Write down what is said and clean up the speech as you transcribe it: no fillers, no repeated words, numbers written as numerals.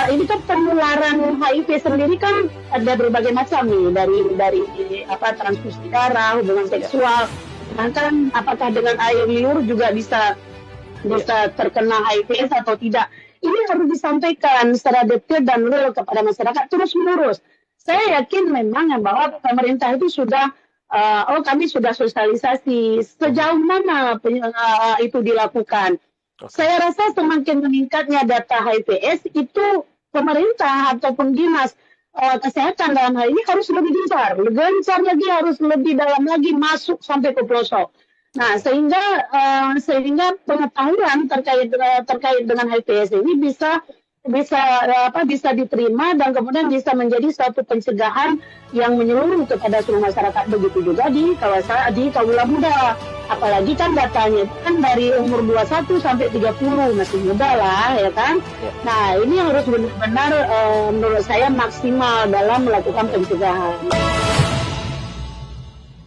ini kan penularan HIV sendiri kan ada berbagai macam nih, dari apa, transfusi darah, hubungan Ya, seksual, bahkan apakah dengan air liur juga bisa ya, bisa terkena HIV atau tidak. Ini harus disampaikan secara detail dan real kepada masyarakat terus menerus. oke, Saya yakin memang ya bahwa pemerintah itu sudah kami sudah sosialisasi mhm, sejauh mana itu dilakukan. oke, Saya rasa semakin meningkatnya data HIVS itu pemerintah ataupun dinas kesehatan dalam hal ini harus lebih gencar lagi, harus lebih dalam lagi, masuk sampai ke pelosok. Nah, oke, sehingga pengetahuan terkait dengan HIVS ini bisa bisa bisa diterima dan kemudian bisa menjadi suatu pencegahan yang menyeluruh kepada seluruh masyarakat, begitu juga di kawasan di kaula muda, apalagi kan datanya itu kan dari umur 21 sampai 30, masih muda lah ya kan. ya. Nah, ini harus benar-benar menurut saya maksimal dalam melakukan pencegahan.